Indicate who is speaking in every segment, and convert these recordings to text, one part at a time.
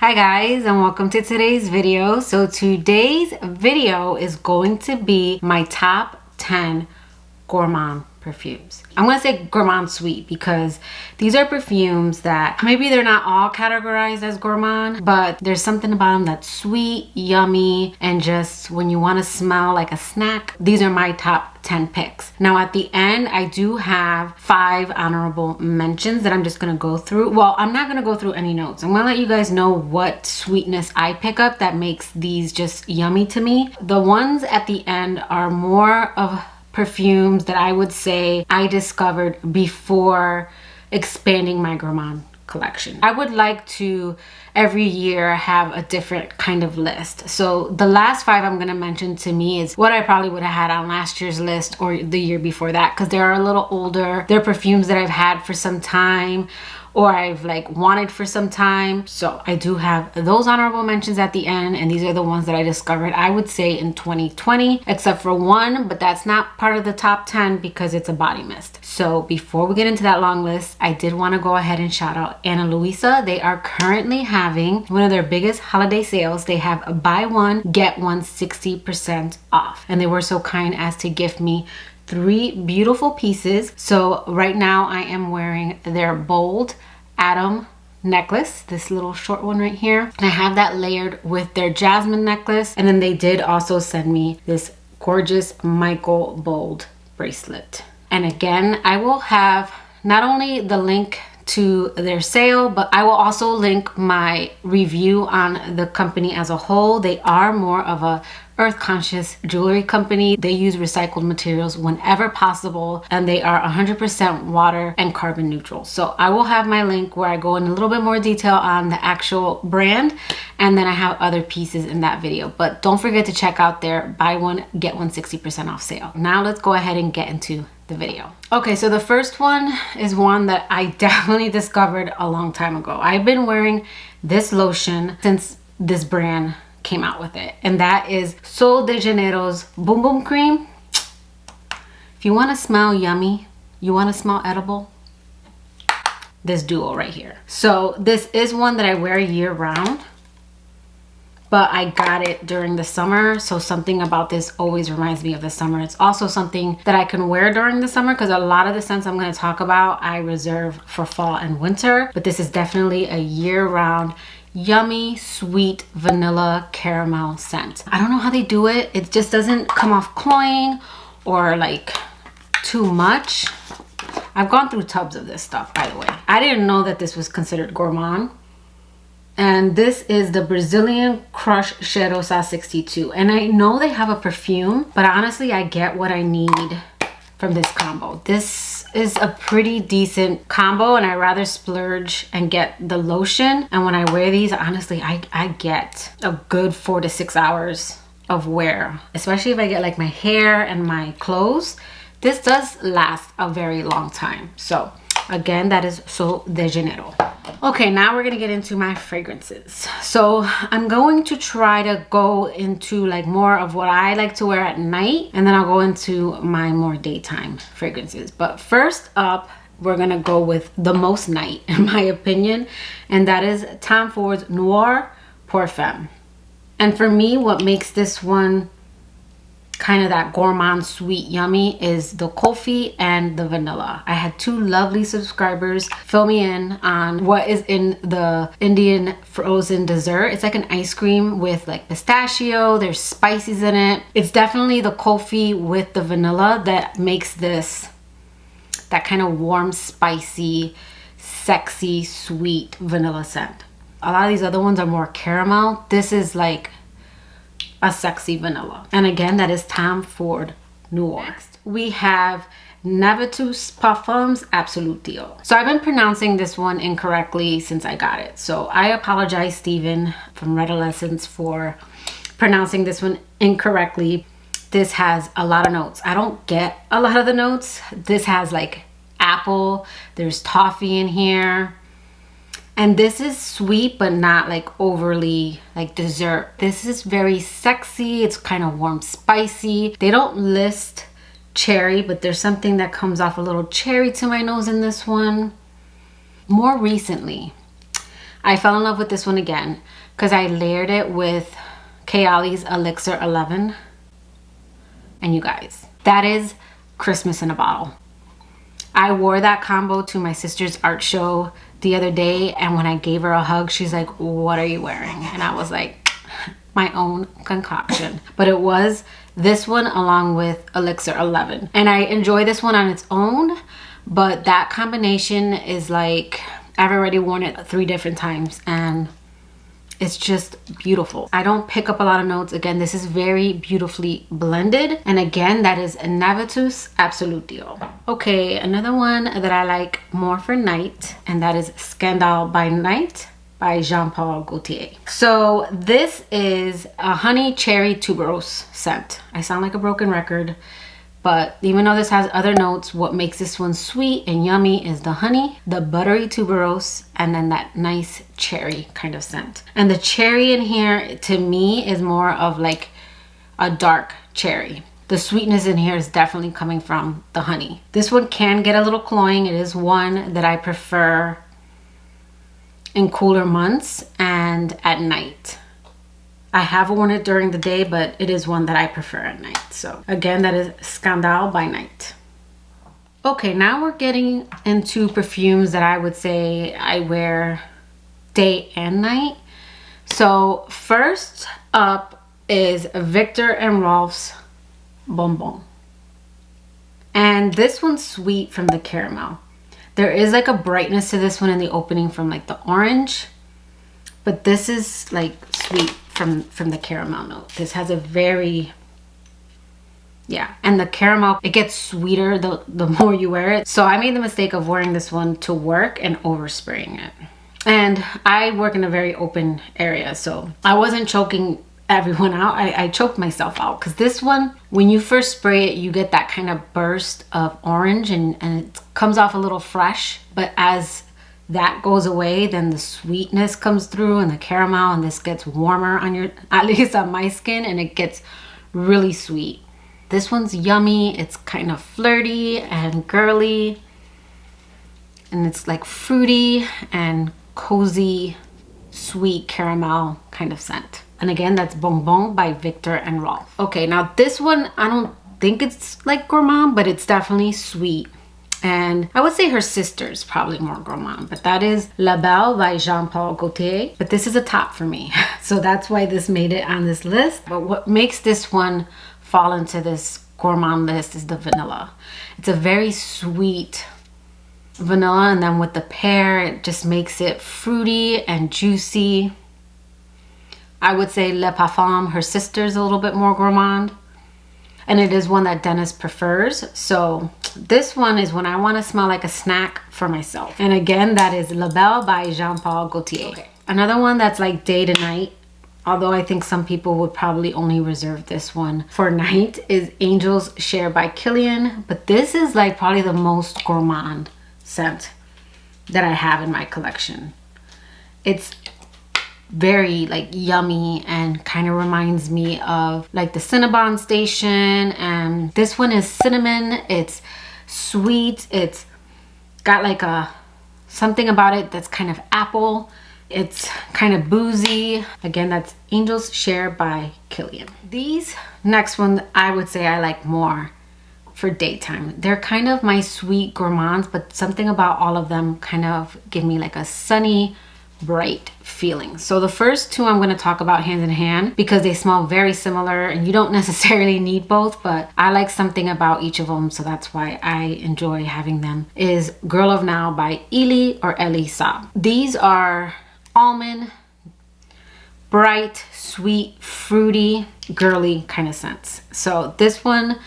Speaker 1: Hi guys, and welcome to today's video. So today's video is going to be my top 10 gourmand perfumes. I'm going to say gourmand sweet because these are perfumes that maybe they're not all categorized as gourmand, but there's something about them that's sweet, yummy, and just when you want to smell like a snack, these are my top 10 picks. Now at the end, I do have 5 honorable mentions that I'm just going to go through. Well, I'm not going to go through any notes. I'm going to let you guys know what sweetness I pick up that makes these just yummy to me. The ones at the end are more of perfumes that I would say I discovered before expanding my gourmand collection. I would like to every year have a different kind of list. So the last 5 I'm going to mention to me is what I probably would have had on last year's list or the year before that, because they are a little older. They're perfumes that I've had for some time or I've like wanted for some time. So I do have those honorable mentions at the end, and these are the ones that I discovered, I would say, in 2020, except for one, but that's not part of the top 10 because it's a body mist. So before we get into that long list, I did want to go ahead and shout out Ana Luisa. They are currently having one of their biggest holiday sales. They have a buy one, get one 60% off. And they were so kind as to gift me 3 beautiful pieces. So right now I am wearing their Bold Atom necklace, this little short one right here, and I have that layered with their Jasmine necklace. And then they did also send me this gorgeous Michael Bold bracelet. And again, I will have not only the link to their sale, but I will also link my review on the company as a whole. They are more of a earth conscious jewelry company. They use recycled materials whenever possible, and they are 100% water and carbon neutral. So I will have my link where I go in a little bit more detail on the actual brand, and then I have other pieces in that video. But don't forget to check out their buy one get one 60% off sale. Now let's go ahead and get into the video. Okay, so the first one is one that I definitely discovered a long time ago. I've been wearing this lotion since this brand came out with it, and that is Sol de Janeiro's Boom Boom Cream. If you want to smell yummy, you want to smell edible, this duo right here. So this is one that I wear year round, but I got it during the summer, so something about this always reminds me of the summer. It's also something that I can wear during the summer because a lot of the scents I'm going to talk about I reserve for fall and winter, but this is definitely a year-round yummy sweet vanilla caramel scent. I don't know how they do it. It just doesn't come off cloying or like too much. I've gone through tubs of this stuff, by the way. I didn't know that this was considered gourmand. And this is the Brazilian Crush Cheirosa 62. And I know they have a perfume, but honestly, I get what I need from this combo. This is a pretty decent combo, and I rather splurge and get the lotion. And when I wear these, honestly, I get a good 4 to 6 hours of wear, especially if I get like my hair and my clothes. This does last a very long time. So again, that is Sol de Janeiro. Okay, now we're gonna get into my fragrances. So I'm going to try to go into like more of what I like to wear at night, and then I'll go into my more daytime fragrances. But first up, we're gonna go with the most night in my opinion, and that is Tom Ford's Noir Femme. And for me, what makes this one kind of that gourmand sweet yummy is the coffee and the vanilla. I had 2 lovely subscribers fill me in on what is in the Indian frozen dessert. It's like an ice cream with like pistachio, there's spices in it. It's definitely the coffee with the vanilla that makes this that kind of warm, spicy, sexy, sweet vanilla scent. A lot of these other ones are more caramel. This is like a sexy vanilla. And again, that is Tom Ford Noir. Next, we have Navitus Parfums Absolutio. So I've been pronouncing this one incorrectly since I got it. So I apologize, Steven from Redolescence, for pronouncing this one incorrectly. This has a lot of notes. I don't get a lot of the notes. This has like apple, there's toffee in here. And this is sweet, but not like overly like dessert. This is very sexy. It's kind of warm, spicy. They don't list cherry, but there's something that comes off a little cherry to my nose in this one. More recently, I fell in love with this one again because I layered it with Kayali's Elixir 11. And you guys, that is Christmas in a bottle. I wore that combo to my sister's art show the other day, and when I gave her a hug, she's like, what are you wearing? And I was like, my own concoction. But it was this one along with Elixir 11. And I enjoy this one on its own, but that combination is like, I've already worn it 3 different times and it's just beautiful. I don't pick up a lot of notes. Again, this is very beautifully blended. And again, that is Navitus Absolutio. Okay, another one that I like more for night, and that is Scandale by Night by Jean-Paul Gaultier. So this is a honey cherry tuberose scent. I sound like a broken record, but even though this has other notes, what makes this one sweet and yummy is the honey, the buttery tuberose, and then that nice cherry kind of scent. And the cherry in here to me is more of like a dark cherry. The sweetness in here is definitely coming from the honey. This one can get a little cloying. It is one that I prefer in cooler months and at night. I have worn it during the day, but it is one that I prefer at night. So again, that is Scandale by Night. Okay, now we're getting into perfumes that I would say I wear day and night. So first up is Viktor Rolf's Bonbon. And this one's sweet from the caramel. There is like a brightness to this one in the opening from like the orange, but this is like sweet from the caramel note. This has a very, yeah, and the caramel, it gets sweeter the more you wear it. So I made the mistake of wearing this one to work and overspraying it. And I work in a very open area, so I wasn't choking everyone out. I choked myself out because this one, when you first spray it, you get that kind of burst of orange and it comes off a little fresh, but as that goes away, then the sweetness comes through and the caramel, and this gets warmer on your, at least on my skin, and it gets really sweet. This one's yummy. It's kind of flirty and girly, and it's like fruity and cozy, sweet caramel kind of scent. And again, that's Bonbon by Viktor Rolf. Okay, now this one, I don't think it's like gourmand, but it's definitely sweet. And I would say her sister's probably more gourmand, but that is La Belle by Jean-Paul Gaultier. But this is a top for me, so that's why this made it on this list. But what makes this one fall into this gourmand list is the vanilla. It's a very sweet vanilla, and then with the pear, it just makes it fruity and juicy. I would say Le Parfum, her sister's a little bit more gourmand. And it is one that Dennis prefers. So this one is when I want to smell like a snack for myself. And again, that is La Belle by Jean-Paul Gaultier. Okay. Another one that's like day to night, although I think some people would probably only reserve this one for night, is Angel's Share by Kilian. But this is like probably the most gourmand scent that I have in my collection. It's very like yummy and kind of reminds me of like the Cinnabon Station. And this one is cinnamon. It's sweet. It's got like a something about it that's kind of apple. It's kind of boozy. Again, that's Angel's Share by Kilian. These next one I would say I like more for daytime. They're kind of my sweet gourmands, but something about all of them kind of give me like a sunny, bright feeling. So the first two I'm going to talk about hand in hand because they smell very similar and you don't necessarily need both, but I like something about each of them, so that's why I enjoy having them, is Girl of Now by Eli or Eliza. These are almond, bright, sweet, fruity, girly kind of scents. So this one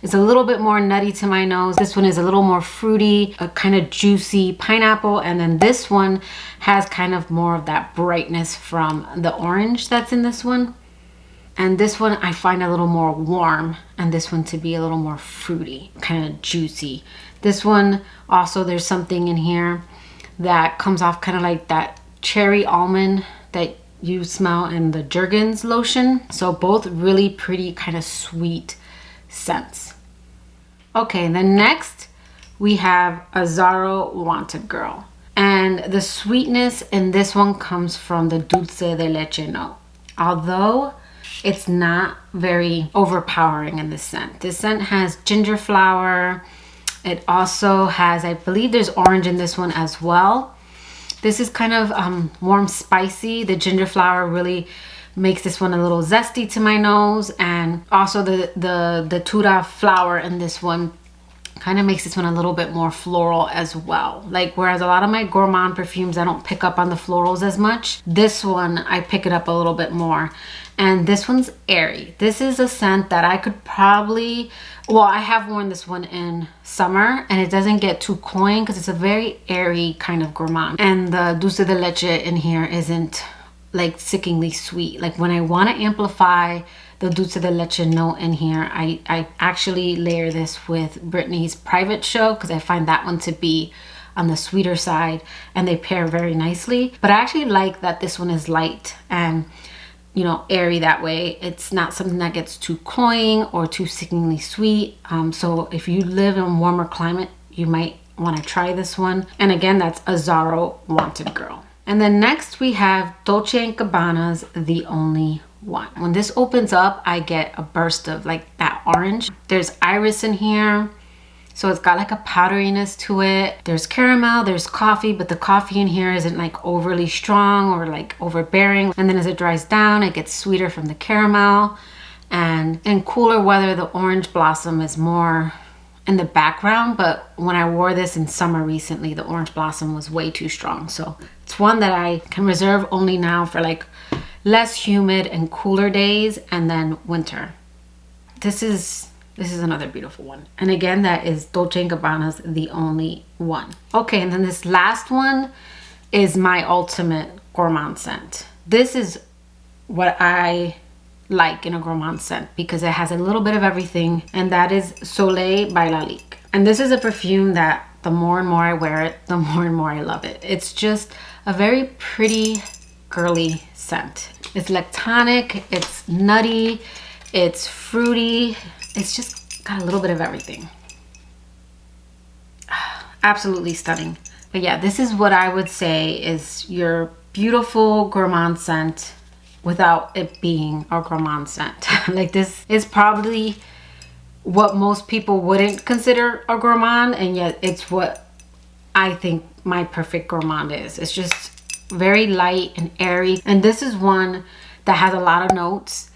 Speaker 1: is a little bit more nutty to my nose. This one is a little more fruity, a kind of juicy pineapple. And then this one has kind of more of that brightness from the orange that's in this one. And this one I find a little more warm, and this one to be a little more fruity, kind of juicy. This one also, there's something in here that comes off kind of like that cherry almond that you smell in the Jergens lotion. So both really pretty kind of sweet scents. Okay, then next we have Azzaro Wanted Girl. And the sweetness in this one comes from the dulce de leche note. Although it's not very overpowering in this scent. This scent has ginger flower. It also has, I believe there's orange in this one as well. This is kind of warm spicy. The ginger flower really makes this one a little zesty to my nose. And also the tura flower in this one kind of makes this one a little bit more floral as well. Like, whereas a lot of my Gourmand perfumes, I don't pick up on the florals as much. This one, I pick it up a little bit more. And this one's airy. This is a scent that I could probably, well, I have worn this one in summer and it doesn't get too cloying because it's a very airy kind of Gourmand. And the dulce de leche in here isn't like sickeningly sweet. Like, when I want to amplify the dulce de leche note in here, I actually layer this with Brittany's Private Show because I find that one to be on the sweeter side and they pair very nicely. But I actually like that this one is light and, you know, airy that way. It's not something that gets too cloying or too sickeningly sweet. So if you live in a warmer climate, you might want to try this one. And again, that's Azzaro Wanted Girl. And then next we have Dolce Gabbana's The Only One. When this opens up, I get a burst of like that orange. There's iris in here, so it's got like a powderiness to it. There's caramel, there's coffee, but the coffee in here isn't like overly strong or like overbearing. And then as it dries down, it gets sweeter from the caramel. And in cooler weather, the orange blossom is more in the background, but when I wore this in summer recently, the orange blossom was way too strong. So it's one that I can reserve only now for like less humid and cooler days, and then winter. This is another beautiful one. And again, that is Dolce & Gabbana's The Only One. Okay, and then this last one is my ultimate Gourmand scent. This is what I like in a Gourmand scent because it has a little bit of everything, and that is Soleil by Lalique. And this is a perfume that the more and more I wear it, the more and more I love it. It's just a very pretty, girly scent. It's lactonic, it's nutty, it's fruity. It's just got a little bit of everything. Absolutely stunning. But yeah, this is what I would say is your beautiful Gourmand scent without it being a Gourmand scent. Like, this is probably what most people wouldn't consider a Gourmand, and yet it's what I think my perfect Gourmand is. It's just very light and airy. And this is one that has a lot of notes.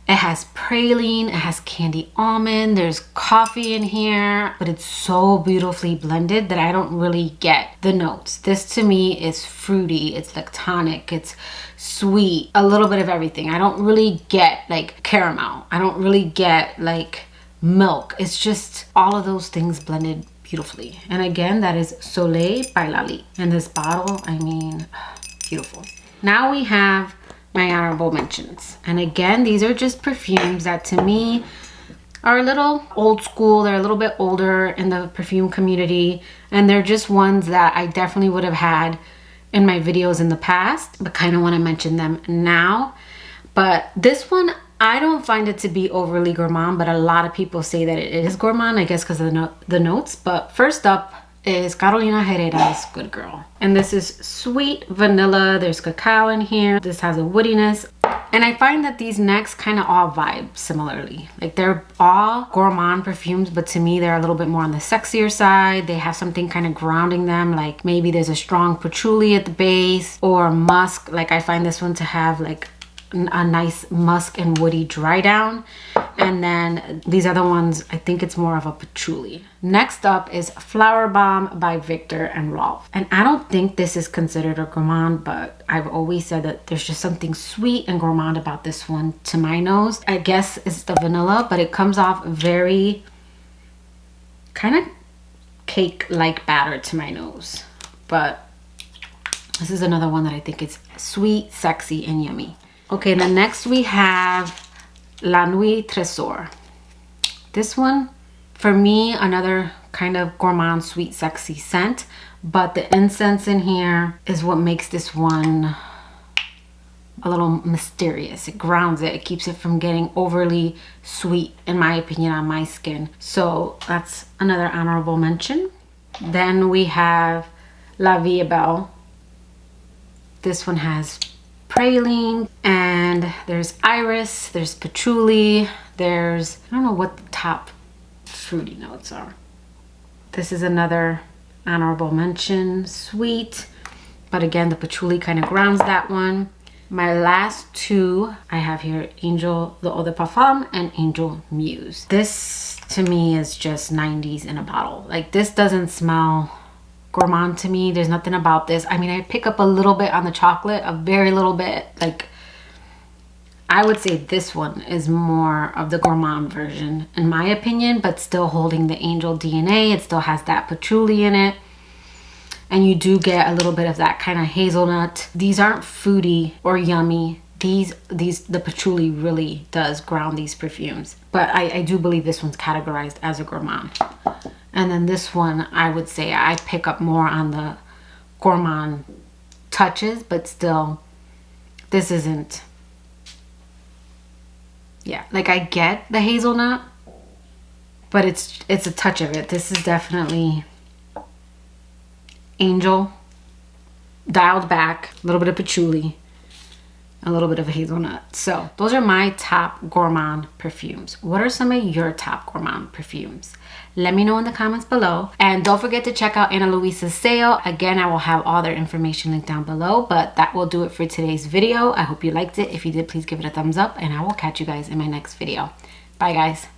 Speaker 1: It has praline, it has candy almond, there's coffee in here, but it's so beautifully blended that I don't really get the notes. This to me is fruity, it's lactonic, it's sweet, a little bit of everything. I don't really get like caramel. I don't really get like milk. It's just all of those things blended beautifully. And again, that is Soleil by Lalique. And this bottle, I mean, beautiful. Now we have my honorable mentions. And again, these are just perfumes that to me are a little old school. They're a little bit older in the perfume community. And they're just ones that I definitely would have had in my videos in the past, but kind of want to mention them now. But this one, I don't find it to be overly gourmand, but a lot of people say that it is gourmand, I guess because of the notes. But first up is Carolina Herrera's Good Girl. And this is sweet vanilla. There's cacao in here. This has a woodiness. And I find that these next kind of all vibe similarly. Like, they're all gourmand perfumes, but to me, they're a little bit more on the sexier side. They have something kind of grounding them. Like, maybe there's a strong patchouli at the base or musk. Like, I find this one to have like a nice musk and woody dry down. And then these other ones, I think it's more of a patchouli. Next up is Flower Bomb by Viktor Rolf. And I don't think this is considered a gourmand, but I've always said that there's just something sweet and gourmand about this one to my nose. I guess it's the vanilla, but it comes off very kind of cake-like batter to my nose. But this is another one that I think is sweet, sexy, and yummy. Okay, then next we have La Nuit Tresor. This one, for me, another kind of gourmand, sweet, sexy scent, but the incense in here is what makes this one a little mysterious. It grounds it. It keeps it from getting overly sweet, in my opinion, on my skin. So that's another honorable mention. Then we have La Vie Belle. This one has praline, and there's iris, there's patchouli, there's, I don't know what the top fruity notes are. This is another honorable mention, sweet, but again, the patchouli kind of grounds that one. My last two I have here, Angel the Eau de Parfum and Angel Muse. This to me is just 90s in a bottle. Like, this doesn't smell gourmand to me. There's nothing about this. I mean, I pick up a little bit on the chocolate, a very little bit. Like, I would say this one is more of the gourmand version in my opinion, but still holding the Angel DNA. It still has that patchouli in it. And you do get a little bit of that kind of hazelnut. These aren't foody or yummy. The patchouli really does ground these perfumes. But I do believe this one's categorized as a gourmand. And then this one, I would say I pick up more on the gourmand touches, but still, this isn't, yeah, like I get the hazelnut, but it's a touch of it. This is definitely Angel, dialed back, a little bit of patchouli, a little bit of hazelnut. So those are my top gourmand perfumes. What are some of your top gourmand perfumes? Let me know in the comments below. And don't forget to check out Ana Luisa's sale. Again, I will have all their information linked down below, but that will do it for today's video. I hope you liked it. If you did, please give it a thumbs up, and I will catch you guys in my next video. Bye, guys.